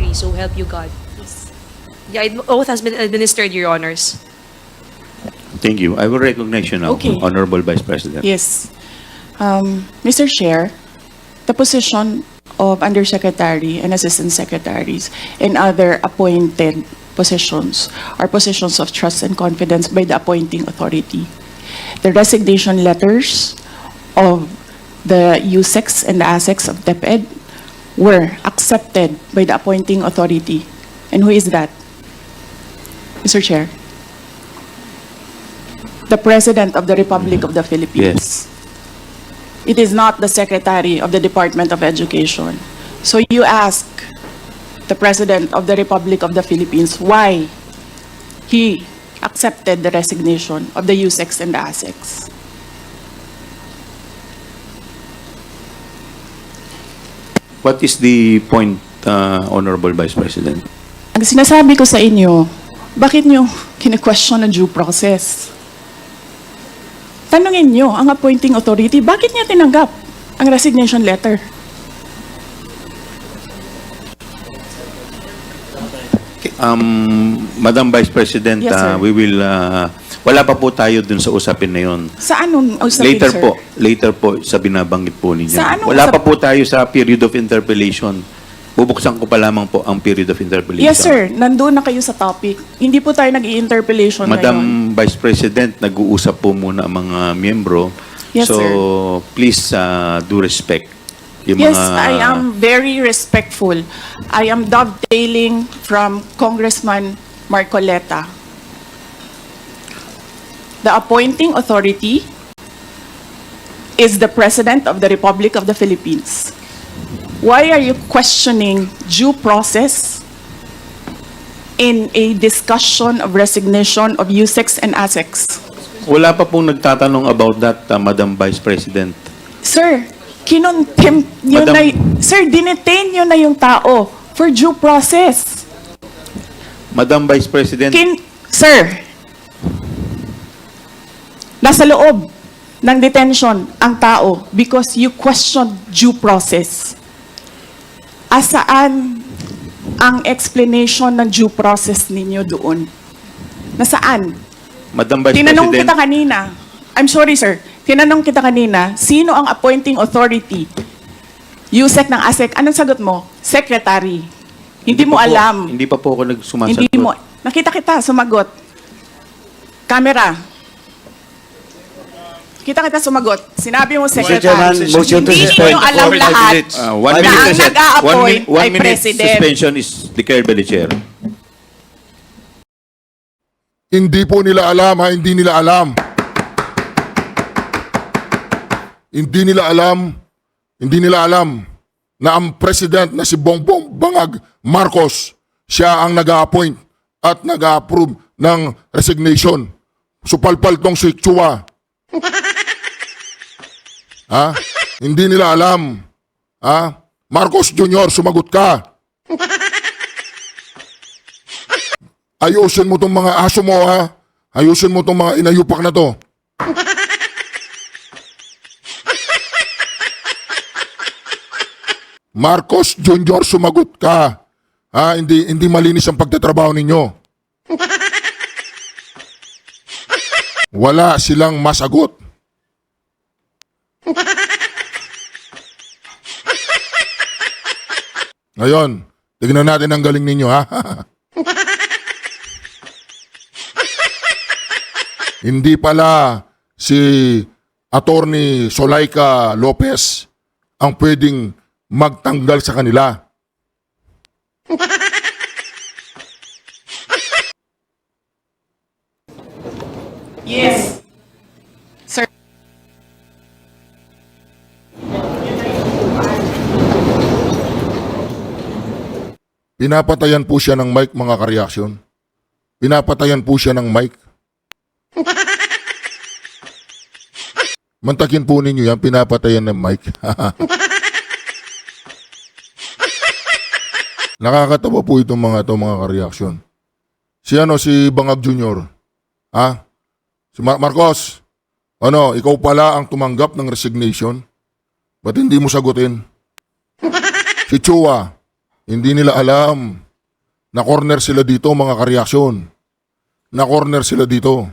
Secretary, so help you God. Yeah, oath has been administered, Your Honors. Thank you. I will recognize you now, Okay. Honorable Vice President. Yes. Mr. Chair, the position of Undersecretary and Assistant Secretaries and other appointed positions are positions of trust and confidence by the appointing authority. The resignation letters of the USECs and the ASECs of DepEd were accepted by the appointing authority. And who is that? Mr. Chair. The President of the Republic of the Philippines. Yes. It is not the Secretary of the Department of Education. So you ask the President of the Republic of the Philippines why he accepted the resignation of the USECs and the ASECs. What is the point, Honorable Vice President? Ang sinasabi ko sa inyo, bakit nyo kine-question ang due process? Tanungin nyo ang appointing authority, bakit niya tinanggap ang resignation letter? Madam Vice President, Yes, sir. we will, wala pa po tayo dun sa usapin na yun. Sa anong usapin, Later sir? later po sa binabanggit po ninyo. Sa anong Wala pa po tayo sa period of interpellation. Bubuksan ko pa lamang po ang period of interpellation. Yes, sir. Nandun na kayo sa topic. Hindi po tayo nag-i-interpellation ngayon. Madam Vice President, nag-uusap po muna ang mga miyembro. Yes, so, sir. please do respect. Yung Yes, mga, I am very respectful. I am dovetailing from Congressman Marcoleta. The appointing authority is the President of the Republic of the Philippines. Why are you questioning due process in a discussion of resignation of USECs and ASECs? Wala pa pong nagtatanong about that, Madam Vice President. Sir, kinontempt nyo Madam- na, sir, dinetain nyo na yung tao for due process. Madam Vice President, Sir, nasa loob ng detention ang tao because you questioned due process. Asaan ang explanation ng due process ninyo doon? Nasaan? Madam Vice Tinanong President, kita kanina. I'm sorry, sir. Tinanong kita kanina, sino ang appointing authority? USEC ng ASEC. Anong sagot mo? Secretary. Hindi mo pa po- alam. Hindi pa po ako nagsumasagot. Hindi mo. Nakita kita, sumagot. Camera. Kita sumagot. Sinabi mo, Secretary. Chairman, motion to Hindi suspend niyo alam for 5 lahat minutes. One na minute, ang President. nag-a-appoint One ay minute President. suspension is declared by the Chair. Hindi po nila alam, ha? Hindi nila alam. Hindi nila alam na ang president na si Bongbong Bangag Marcos, siya ang nag-a-appoint at nag-a-approve ng resignation. Supalpal tong si Chua. Ha? Hindi nila alam. Ha? Marcos Jr., sumagot ka. Ayusin mo tong mga aso mo, ha? Ayusin mo tong mga inayupak na to. Marcos Jr., sumagot ka. Ha? Hindi malinis ang pagtatrabaho ninyo. Wala silang masagot. Ngayon, tignan natin ang galing ninyo, ha? Hindi pala si Attorney Zulaika Lopez ang pwedeng magtanggal sa kanila. Yes. Sir. Pinapatayan po siya ng mic, mga kareaksyon. Pinapatayan po siya ng mic. Mantakin po ninyo yan, pinapatayan ng mic. Nakakatawa po itong mga kareaksyon. Si Bangag Jr. Ha? Si Marcos, ikaw pala ang tumanggap ng resignation? Ba't hindi mo sagutin? Si Chua, Hindi nila alam na corner sila dito, mga kareaksyon. Na corner sila dito.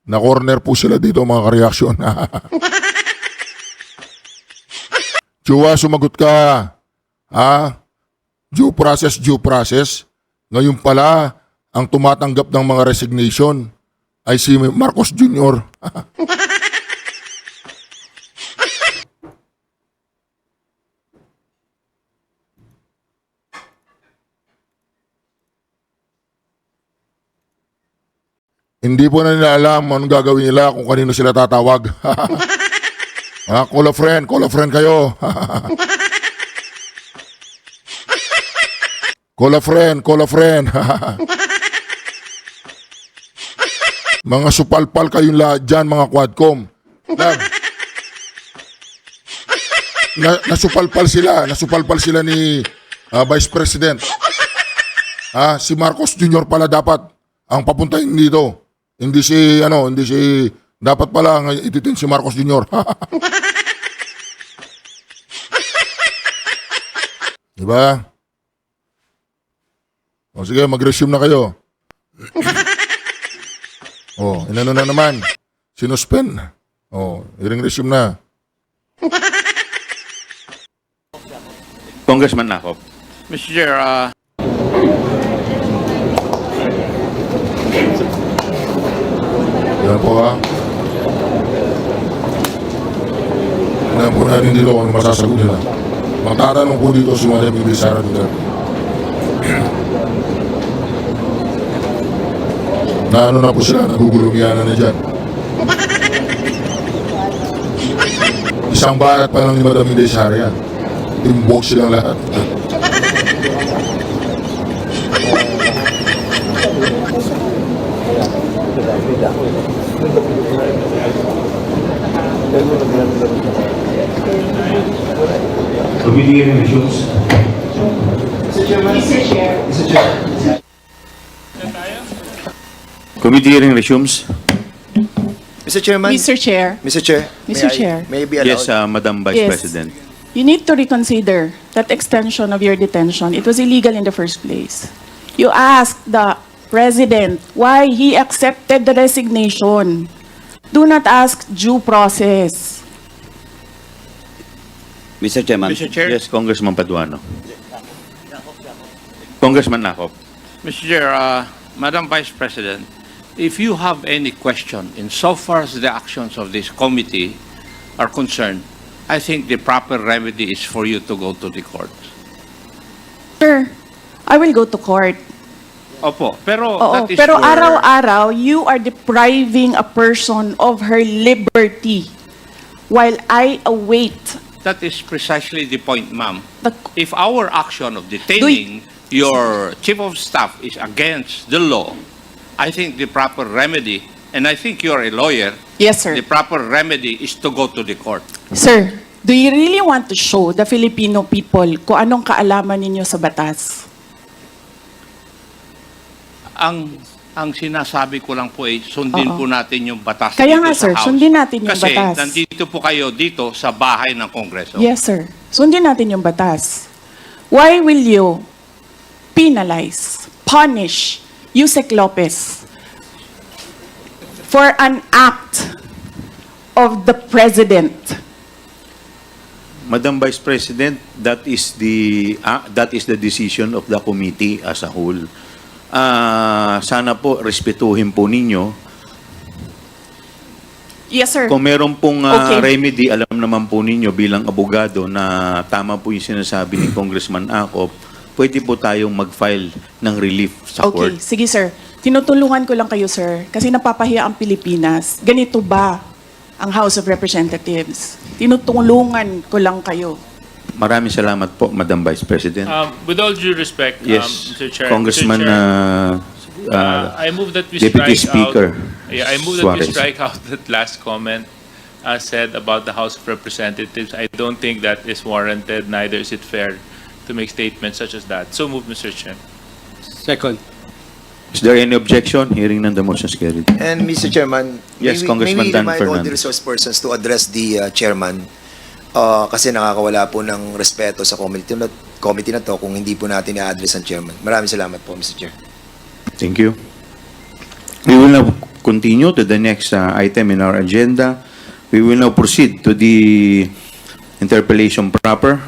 Na corner po sila dito, mga kareaksyon. Chua, sumagot ka. Ha? Due process, due process. Ngayon pala, ang tumatanggap ng mga resignation ay si Marcos Jr. Hindi po na nila alam anong gagawin nila kung kanino sila tatawag. Call a friend kayo. Call a friend. Mga supalpal kayong lahat dyan, mga Quadcom. Nasupalpal sila ni Vice President. Si Marcos Jr. pala dapat ang papuntahin dito. Hindi si dapat pala ang ititin si Marcos Jr. Diba? O sige, mag-resume na kayo. Inano na naman. Sinuspend. I-resume na. Congressman Nakop. Mr. Chair, Yan po ha. Tingnan po natin dito kung ano masasagot nila. Magtatanong po dito si Madam Sara Duterte. Na ano na po sila, nagugulumiyanan na dyan. Isang barat pa lang ni Madam Sara yan. Timbok silang lahat. Committee hearing resumes. Committee hearing resumes. Mr. Chairman. Mr. Chair, Mr. Chair. Mr. Chair. May I be allowed? Yes, Madam Vice Yes. President. you need to reconsider that extension of your detention. It was illegal in the first place. You asked the president why he accepted the resignation. Do not ask due process. Mr. Chairman. Mr. Chair, Yes, Congressman Paduano. Congressman Nakop. Mr. Chair, Madam Vice President, if you have any question insofar as the actions of this committee are concerned, I think the proper remedy is for you to go to the court. Sir, I will go to court. Opo, pero Oo, that is pero your- araw-araw, you are depriving a person of her liberty while I await that is precisely the point, ma'am. the... If our action of detaining your chief of staff is against the law, I think the proper remedy, and I think you're a lawyer, Yes, sir. the proper remedy is to go to the court. Sir, do you really want to show the Filipino people kung anong kaalaman ninyo sa batas? Ang sinasabi ko lang po ay sundin Oo. po natin yung batas Kaya dito nga, sa sir, House. sundin natin yung Kasi batas. nandito po kayo dito sa bahay ng Kongreso. Yes, sir. Sundin natin yung batas. Why will you penalize, punish Yusek Lopez for an act of the president? Madam Vice President, that is the decision of the committee as a whole. Sana po respetuhin po ninyo. Yes, sir. Kung meron pong Okay. remedy, alam naman po ninyo bilang abogado na tama po yung sinasabi ni Congressman Acop, pwede po tayong mag-file ng relief sa court. Okay, sige, sir. Tinutulungan ko lang kayo, sir, kasi napapahiya ang Pilipinas. Ganito ba ang House of Representatives? Tinutulungan ko lang kayo. Maraming salamat po, Madam Vice President. With all due respect, Yes, Mr. Chair, Congressman Mr. Chair, I move that we Deputy strike Speaker out. Yeah, I move that we Suarez. strike out that last comment said about the House of Representatives. I don't think that is warranted. Neither is it fair to make statements such as that. So move, Mr. Chair. Second. Is there any objection? Hearing none, the motion is carried. And Mr. Chairman, Yes, may Congressman we Dan remind all the Fernandez. resource persons to address the chairman kasi nakakawala po ng respeto sa committee na to kung hindi po natin i-address ang chairman. Maraming salamat po, Mr. Chair. Thank you. We will now continue to the next item in our agenda. We will now proceed to the interpellation proper.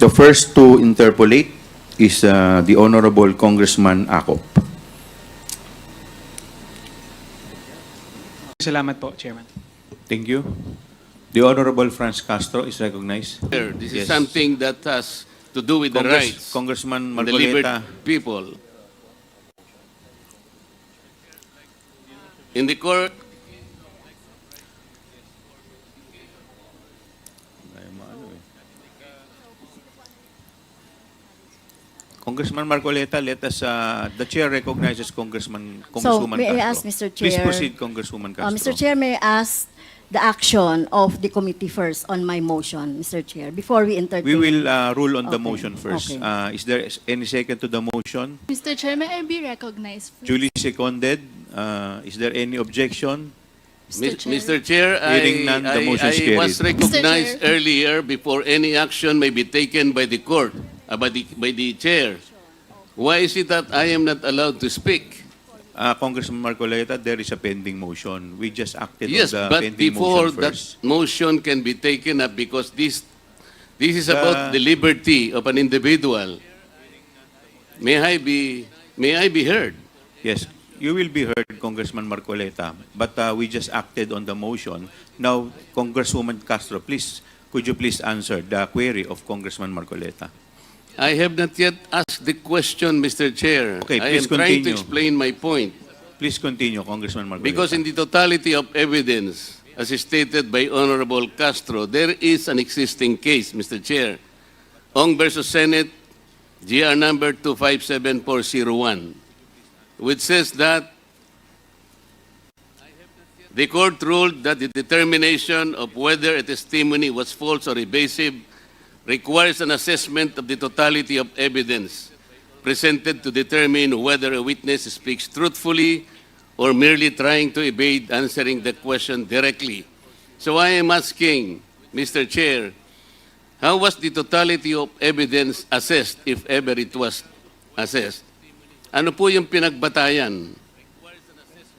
The first to interpolate is the Honorable Congressman Acop. Salamat po, Chairman. Thank you. The Honorable Franz Castro is recognized. Sir, this Yes. is something that has to do with the rights Congressman of the liberty Marcoleta. people. In the court, Congressman Marcoleta, let us, the chair recognizes Congresswoman may I Castro. ask, Mr. Please Chair- proceed, Congresswoman Castro. Mr. Chair, may I ask the action of the committee first on my motion, Mr. Chair, before we entertain? We will rule on the Okay, motion first. okay. Is there any second to the motion? Mr. Chair, may I be recognized? Please? Duly seconded. Is there any objection? Mr. Chair, Hearing none, the motion is I was carried. recognized Mr. Chair. earlier before any action may be taken by the court, by the chair. Why is it that I am not allowed to speak? Congressman Marcoleta, there is a pending motion. We just acted Yes, on the but pending before motion that first. motion can be taken up, because this is about the liberty of an individual. May I be heard? Yes, you will be heard, Congressman Marcoleta, but we just acted on the motion. Now, Congresswoman Castro, please, could you please answer the query of Congressman Marcoleta? I have not yet asked the question, Mr. Chair. Okay, I please am trying to continue. explain my point. Please continue, Congressman Marcoleta. Because in the totality of evidence, as stated by Honorable Castro, there is an existing case, Mr. Chair. Ong versus Senate, GR number 257401, which says that the court ruled that the determination of whether a testimony was false or evasive requires an assessment of the totality of evidence presented to determine whether a witness speaks truthfully or merely trying to evade answering the question directly. So I am asking, Mr. Chair, how was the totality of evidence assessed, if ever it was assessed? Ano po yung pinagbatayan?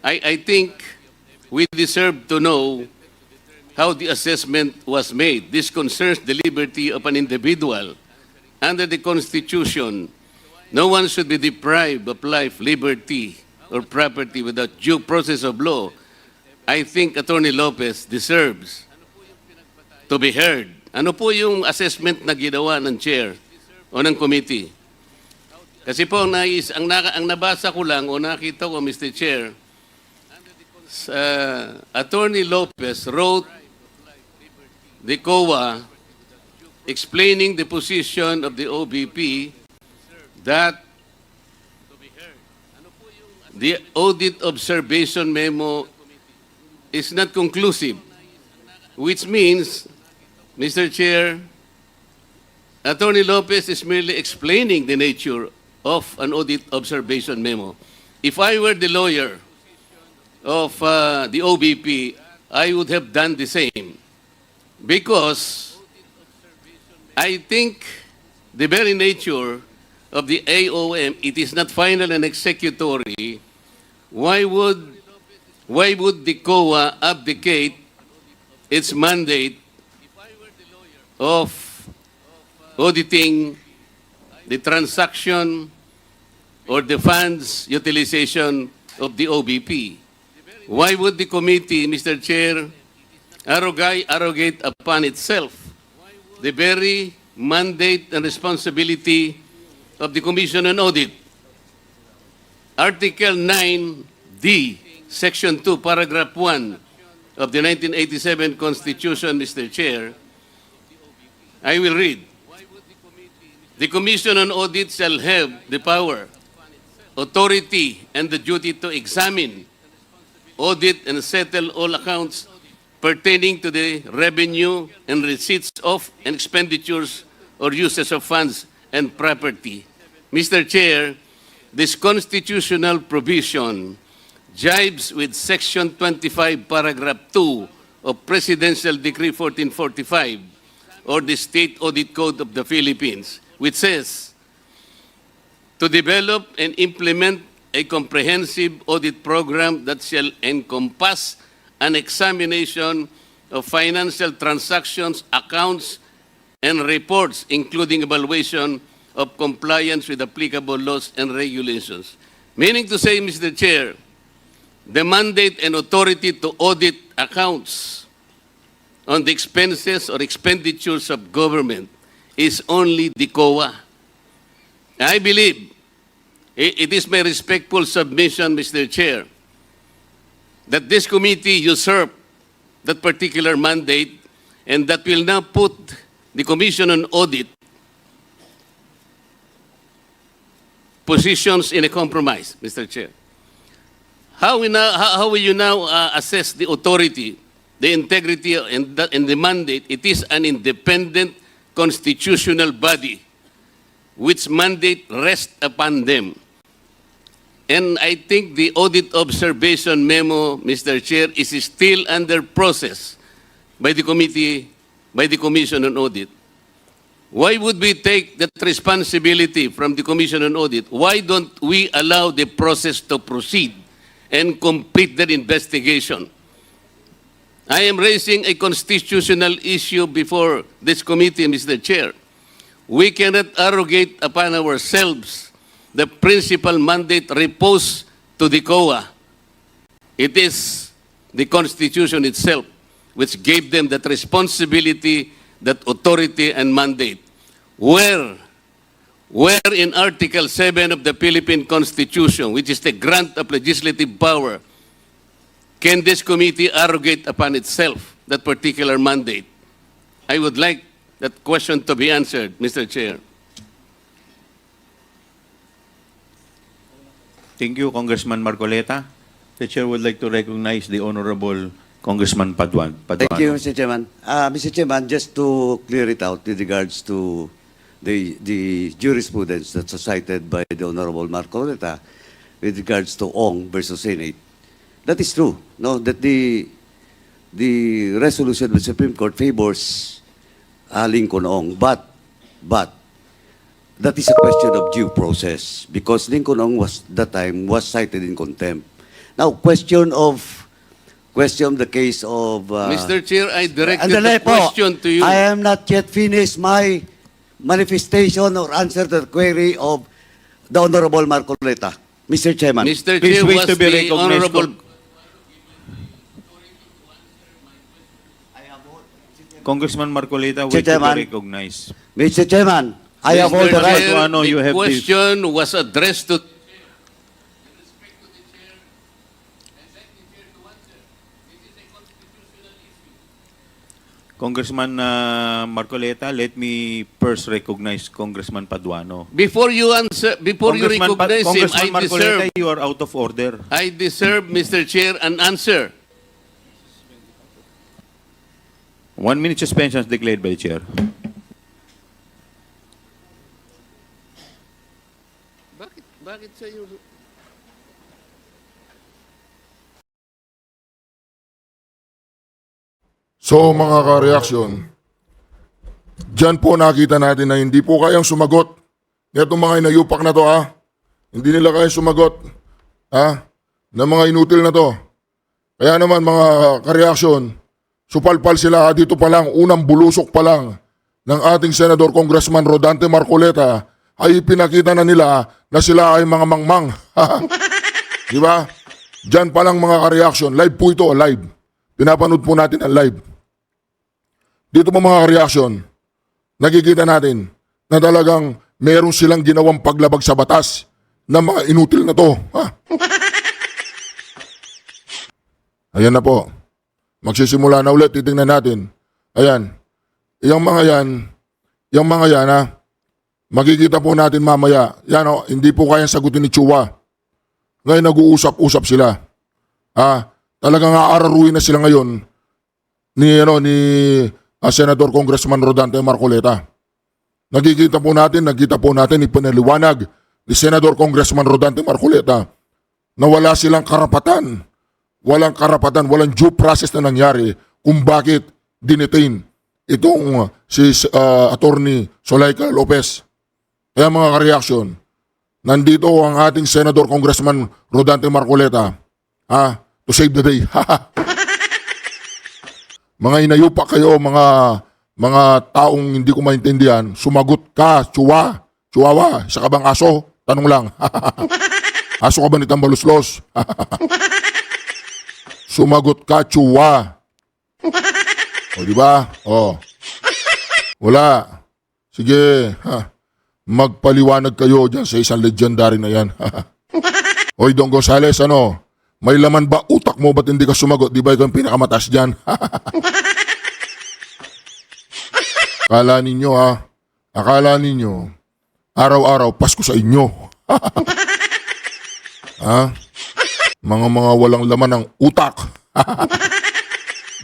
I think we deserve to know how the assessment was made. This concerns the liberty of an individual. Under the Constitution, no one should be deprived of life, liberty, or property without due process of law. I think Attorney Lopez deserves to be heard. Ano po yung assessment na ginawa ng chair o ng committee? Kasi po, ang nabasa ko lang o nakita ko, Mr. Chair, Attorney Lopez wrote the COA explaining the position of the OBP that the audit observation memo is not conclusive, which means, Mr. Chair, Attorney Lopez is merely explaining the nature of an audit observation memo. If I were the lawyer of the OBP, I would have done the same. Because I think the very nature of the AOM, it is not final and executory. Why would the COA abdicate its mandate of auditing the transaction or the funds utilization of the OBP? Why would the committee, Mr. Chair, arrogate upon itself the very mandate and responsibility of the Commission on Audit? Article 9D, Section 2, Paragraph 1 of the 1987 Constitution, Mr. Chair, I will read. The Commission on Audit shall have the power, authority, and the duty to examine, audit, and settle all accounts pertaining to the revenue and receipts of and expenditures or uses of funds and property. Mr. Chair, this constitutional provision jibes with Section 25, Paragraph 2 of Presidential Decree 1445 or the State Audit Code of the Philippines, which says, to develop and implement a comprehensive audit program that shall encompass an examination of financial transactions, accounts, and reports, including evaluation of compliance with applicable laws and regulations. Meaning to say, Mr. Chair, the mandate and authority to audit accounts on the expenses or expenditures of government is only the COA. I believe it is my respectful submission, Mr. Chair, that this committee usurped that particular mandate and that will now put the Commission on Audit positions in a compromise, Mr. Chair. How will you now assess the authority, the integrity, and the mandate? It is an independent constitutional body which mandate rests upon them. And I think the audit observation memo, Mr. Chair, is still under process by the committee, by the Commission on Audit. Why would we take that responsibility from the Commission on Audit? Why don't we allow the process to proceed and complete that investigation? I am raising a constitutional issue before this committee, Mr. Chair. We cannot arrogate upon ourselves the principal mandate reposed to the COA. It is the Constitution itself which gave them that responsibility, that authority and mandate. Where in Article 7 of the Philippine Constitution, which is the grant of legislative power, can this committee arrogate upon itself that particular mandate? I would like that question to be answered, Mr. Chair. Thank you, Congressman Marcoleta. The chair would like to recognize the Honorable Congressman Paduano. Thank you, Mr. Chairman. Mr. Chairman, just to clear it out with regards to the jurisprudence that's cited by the Honorable Marcoleta with regards to Ong versus Senate, that is true, no? That the resolution of the Supreme Court favors Lincoln Ong, but that is a question of due process because Lincoln Ong was cited in contempt. Now, question the case of Mr. Chair, I directed Andale the po. question to you. I am not yet finished my manifestation or answer to the query of the Honorable Marcoleta. Mr. Chairman. Mr. Please Chair, wait was to be the recognized. Honorable... Congressman Marcoleta, Mr. wait to Chairman. be recognized. Mr. Chairman, I have all Mr. the right. Chair, Paduano, you the have this. question was addressed to... Congressman Marcoleta, let me first recognize Congressman Paduano. Before you answer, before you recognize him, Congressman Marcoleta, you are out of order. I deserve, Mr. Chair, an answer. 1 minute suspension is declared by the chair. Bakit sa'yo? So mga ka-reaksyon, dyan po nakita natin na hindi po kayang sumagot. Itong mga inayupak na to hindi nila kayang sumagot ng mga inutil na to. Kaya naman mga ka-reaksyon, supalpal sila dito pa lang, unang bulusok pa lang ng ating Senador Congressman Rodante Marcoleta ay pinakita na nila na sila ay mga mangmang. Di ba? Dyan pa lang mga ka-reaksyon, live po ito, live. Pinapanood po natin ang live. Dito po mga reaksyon, nakikita natin na talagang meron silang ginawang paglabag sa batas ng mga inutil na to. Ayan na po. Magsisimula na ulit, titingnan natin. Ayan. Yung mga yan, makikita po natin mamaya. Yan hindi po kayang sagutin ni Chua. Ngayon nag-uusap-usap sila. Talagang aararuin na sila ngayon ni Senator Congressman Rodante Marcoleta. Nakita po natin, ipinaliwanag ni Senador Congressman Rodante Marcoleta na wala silang karapatan, walang due process na nangyari kung bakit dinetain itong si Attorney Zulaika Lopez. Kaya mga ka-reaction, nandito ang ating Senador Congressman Rodante Marcoleta to save the day. Mga inayupa kayo, mga taong hindi ko maintindihan, sumagot ka, Chihuahua, isa ka bang aso? Tanong lang. Aso ka ba ni Tambaluslos? Sumagot ka, Chihuahua. O, di ba? O. Wala. Sige, magpaliwanag kayo dyan sa isang legendary na yan. Hoy, Don Gonzales, ano? May laman ba utak mo? Ba't hindi ka sumagot? Di ba ikaw yung pinakamataas dyan? Akala ninyo, araw-araw, Pasko sa inyo. Mga walang laman ng utak.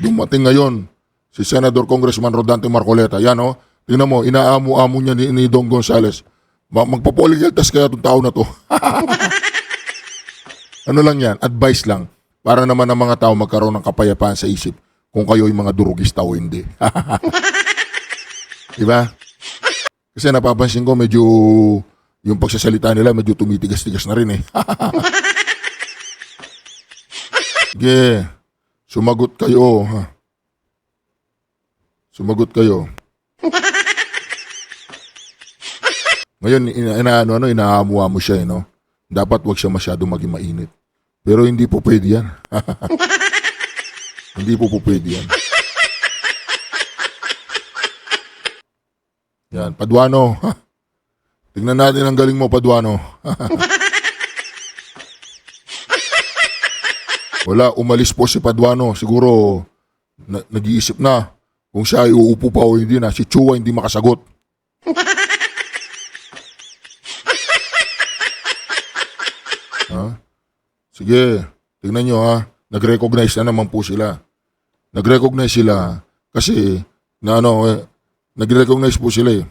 Dumating ngayon, si Senador Congressman Rodante Marcoleta. Yan, oh. Tingnan mo, inaamo-amo niya ni Don Gonzales. Magpa-political test kaya itong tao na to. Ano lang yan, advice lang. Para naman ang mga tao magkaroon ng kapayapaan sa isip kung kayo yung mga durugista o hindi. Diba? Kasi napapansin ko medyo yung pagsasalita nila medyo tumitigas-tigas na rin eh. Sige, sumagot kayo. Sumagot kayo. Ngayon, inahamuha mo siya, no? Dapat wag siya masyadong maging mainit. Pero hindi po pwede yan. Hindi po pwede yan. Yan, Paduano. Tignan natin ang galing mo, Paduano. Wala, umalis po si Paduano. Siguro, nag-iisip na kung siya ay uupo pa o hindi na. Si Chua hindi makasagot. Sige, tignan nyo nag-recognize na naman po sila. Nag-recognize sila kasi nag-recognize po sila eh.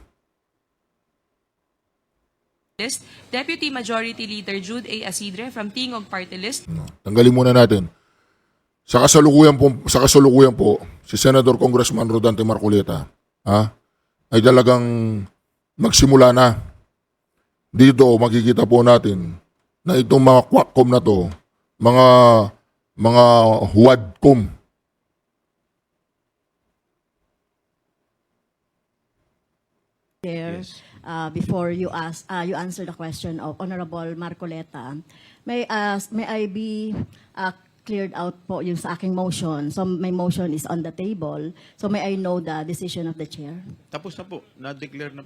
Deputy Majority Leader Jude A. Asidre from Tingog Party List. Tanggalin muna natin. Sa kasalukuyan po, si Senador Congressman Rodante Marcoleta ay talagang magsimula na. Dito makikita po natin na itong mga quackcom na to, mga huwadcom. There, before you answer the question of Honorable Marcoleta, may I be cleared out po yung sa aking motion. So my motion is on the table. So may I know the decision of the chair? Tapos na po. Na-declare na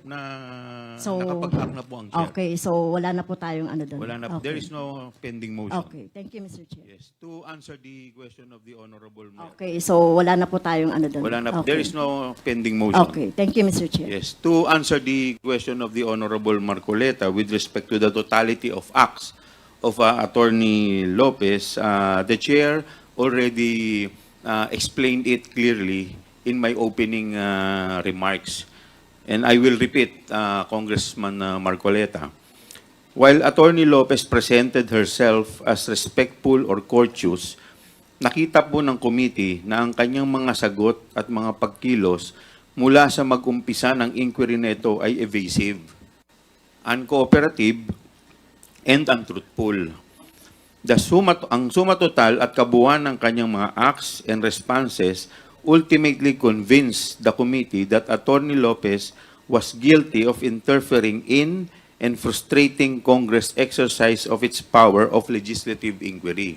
So, nakapag-act na po ang chair. Okay, so wala na po tayong ano doon. Wala na po. Okay. There is no pending motion. Okay, thank you, Mr. Chair. Yes. To answer the question of the Honorable Mayor. Okay, so wala na po tayong ano doon. Wala na po. Okay. There is no pending motion. Okay, thank you, Mr. Chair. Yes. To answer the question of the Honorable Marcoleta with respect to the totality of acts of Attorney Lopez, the chair already explained it clearly in my opening remarks. And I will repeat, Congressman Marcoleta. While Attorney Lopez presented herself as respectful or courteous, nakita po ng committee na ang kanyang mga sagot at mga pagkilos mula sa mag-umpisa ng inquiry nito ay evasive, uncooperative, and untruthful. Ang suma total at kabuuan ng kanyang mga acts and responses ultimately convinced the committee that Attorney Lopez was guilty of interfering in and frustrating Congress' exercise of its power of legislative inquiry.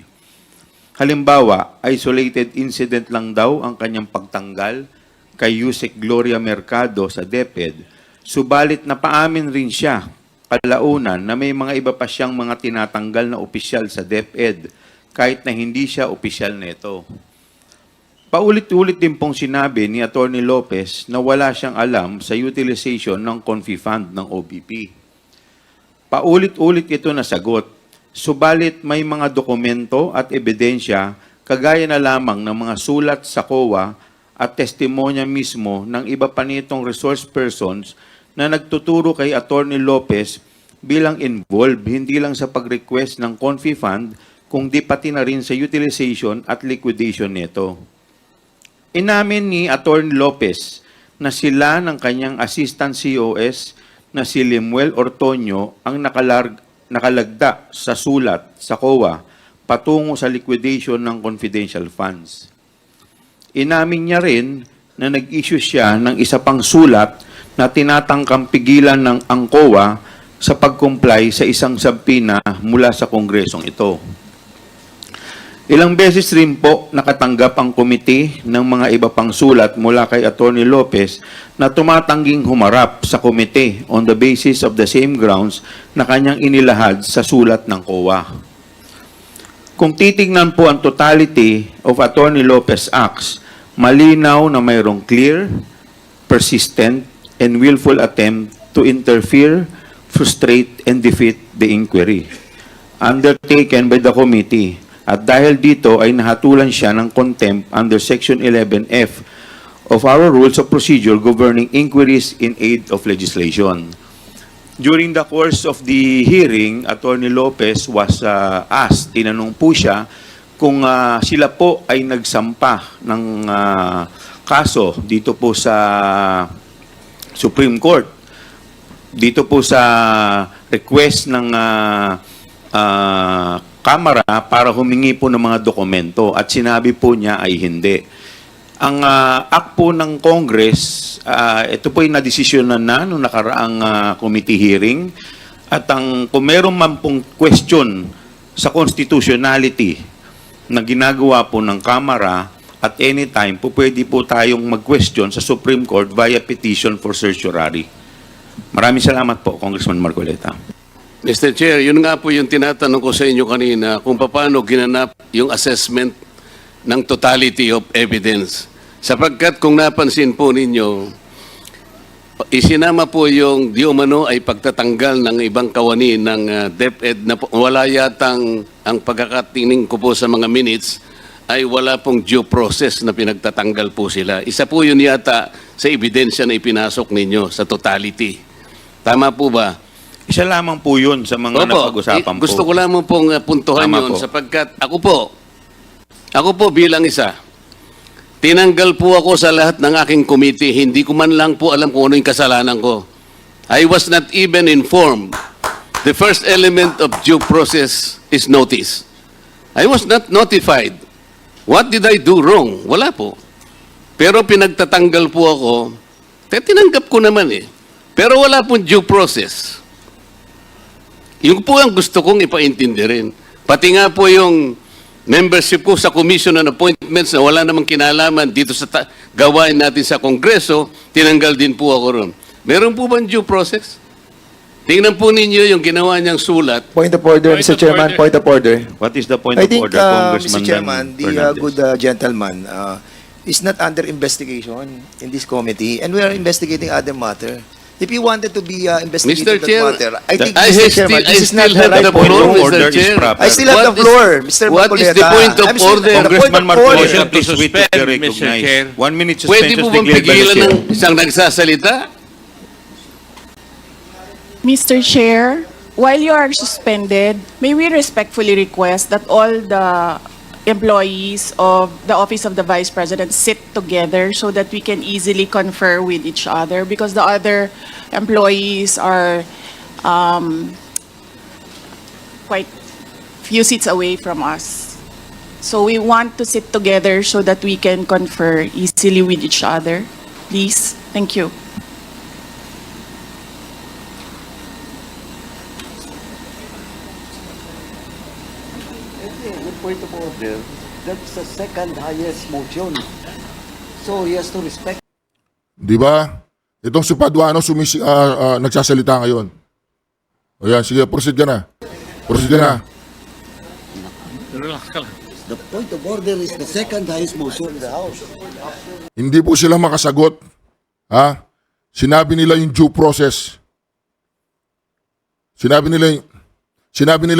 Halimbawa, isolated incident lang daw ang kanyang pagtanggal kay Yusek Gloria Mercado sa DepEd, subalit napaamin rin siya kalaunan na may mga iba pa siyang mga tinatanggal na opisyal sa DepEd kahit na hindi siya opisyal nito. Paulit-ulit din pong sinabi ni Attorney Lopez na wala siyang alam sa utilization ng Confi Fund ng OBP. Paulit-ulit ito na sagot, subalit may mga dokumento at ebidensya kagaya na lamang ng mga sulat sa COA at testimonya mismo ng iba pa nitong resource persons na nagtuturo kay Attorney Lopez bilang involved, hindi lang sa pag-request ng Confi Fund, kundi pati na rin sa utilization at liquidation nito. Inamin ni Atty. Lopez na sila ng kanyang assistant COS na si Limuel Ortonio ang nakalagda sa sulat sa COA patungo sa liquidation ng confidential funds. Inamin niya rin na nag-issue siya ng isa pang sulat na tinatangkang pigilan ng COA sa pag-comply sa isang subpoena mula sa kongresong ito. Ilang beses rin po nakatanggap ang komite ng mga iba pang sulat mula kay Atty. Lopez na tumatangging humarap sa komite on the basis of the same grounds na kanyang inilahad sa sulat ng COA. Kung titignan po ang totality of Atty. Lopez acts, malinaw na mayroong clear, persistent, and willful attempt to interfere, frustrate, and defeat the inquiry undertaken by the committee. At dahil dito ay nahatulan siya ng contempt under Section 11F of our Rules of Procedure governing inquiries in aid of legislation. During the course of the hearing, Atty. Lopez was asked, tinanong po siya, kung sila po ay nagsampa ng kaso dito po sa Supreme Court, dito po sa request ng Kamara para humingi po ng mga dokumento at sinabi po niya ay hindi. Ang act po ng Congress, ito po ay nadesisyonan na noong nakaraang committee hearing at kung meron man pong question sa constitutionality na ginagawa po ng Kamara, at any time po pwede po tayong mag-question sa Supreme Court via petition for certiorari. Maraming salamat po, Congressman Marcoleta. Mr. Chair, yun nga po yung tinatanong ko sa inyo kanina kung paano ginanap yung assessment ng totality of evidence. Sapagkat kung napansin po ninyo, isinama po yung di umano ay pagtatanggal ng ibang kawani ng DepEd na wala yatang ang pagkakatingin ko po sa mga minutes ay wala pong due process na pinagtatanggal po sila. Isa po yun yata sa ebidensya na ipinasok ninyo sa totality. Tama po ba? Isa lamang po yun sa mga napag-usapan po. Gusto ko lamang pong puntuhan Tama yun po. sapagkat ako po bilang isa, tinanggal po ako sa lahat ng aking committee. Hindi ko man lang po alam kung ano yung kasalanan ko. I was not even informed. The first element of due process is notice. I was not notified. What did I do wrong? Wala po. Pero pinagtatanggal po ako, tinanggap ko naman eh. Pero wala pong due process. Yung po ang gusto kong ipaintindi rin. Pati nga po yung membership ko sa Commission on Appointments na wala namang kinalaman dito sa gawain natin sa Kongreso, tinanggal din po ako ron. Meron po bang due process? Tingnan po ninyo yung ginawa niyang sulat. Point of order, Point Mr. of Chairman, order. point of order. What is the point I of think, order, Congressman Mr. Chairman, Dan the Fernandez? good gentleman is not under investigation in this committee, and we are investigating other matter. If you wanted to be investigating Mr. that Chair, matter, I think, I Mr. still, Chairman, I this is not still the have right the point. floor, of order Mr. is Chair. proper. I still have the floor, Mr. What is the Marcoleta. point of I'm still- order? the point Congressman of Marcoleta, order. please wait to be suspend, Mr. recognized. Chair. 1 minute Pwede suspension po is bang declared by the pigilan chair. ng isang nagsasalita? Mr. Chair, while you are suspended, may we respectfully request that all the employees of the Office of the Vice President sit together so that we can easily confer with each other, because the other employees are quite few seats away from us. So we want to sit together so that we can confer easily with each other. Please, thank you. The point of order, that's the second highest motion. So he has to respect. Di ba? Itong si Paduano nagsasalita ngayon. O yan, sige, proceed ka na. Proceed ka na. The point of order is the second highest motion in the House. Hindi po sila makasagot. Ha? Sinabi nila yung due process. Sinabi nila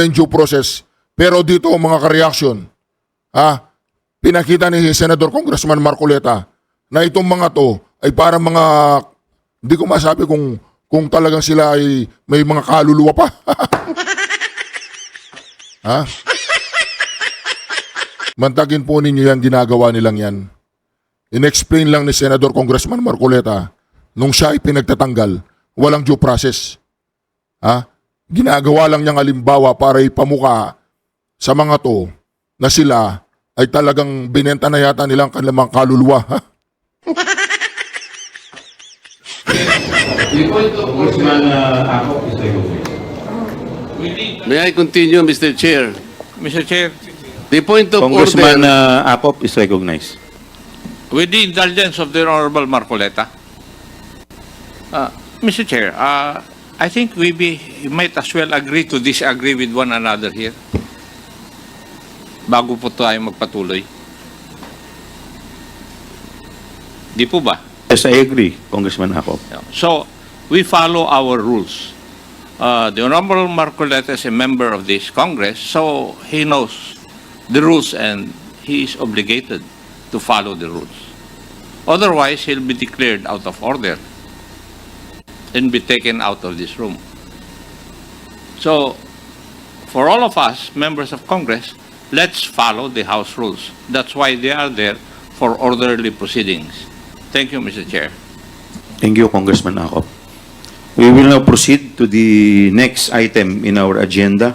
yung due process. Pero dito, mga ka-reaction, pinakita ni Senator Congressman Marcoleta na itong mga to ay para mga, hindi ko masabi kung kung talagang sila ay may mga kaluluwa pa. Ha? Mantagin po ninyo yan, ginagawa nilang yan. In-explain lang ni Senador Congressman Marcoleta nung siya ay pinagtatanggal, walang due process. Ha? Ginagawa lang niyang halimbawa para ipamuka sa mga to na sila ay talagang binenta na yata nilang kanilang kaluluwa. Ha? May I continue, Mr. Chair? Mr. Chair, The point of Congressman order. Acop is recognized. with the indulgence of the Honorable Marcoleta, Mr. Chair, I think we might as well agree to disagree with one another here bago po tayo magpatuloy. Di po ba? Yes, I agree, Congressman Acop. So, we follow our rules. The Honorable Marcoleta is a member of this Congress, so he knows the rules and he is obligated to follow the rules. Otherwise, he'll be declared out of order and be taken out of this room. So, for all of us, members of Congress, let's follow the House rules. That's why they are there, for orderly proceedings. Thank you, Mr. Chair. Thank you, Congressman Acop. We will now proceed to the next item in our agenda.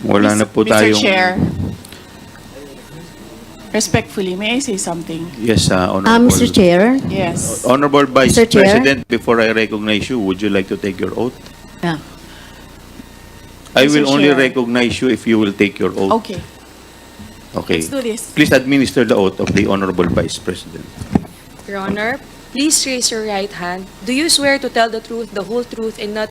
Wala na po Mr. tayong... Chair, respectfully, may I say something? Yes, Honorable. Mr. Chair, Yes. Honorable Vice Mr. Chair. President, before I recognize you, would you like to take your oath? yeah. I Mr. will only Chair. recognize you if you will take your oath. Okay, Okay. let's do this. Please administer the oath of the Honorable Vice President. Your Honor, please raise your right hand. Do you swear to tell the truth, the whole truth, and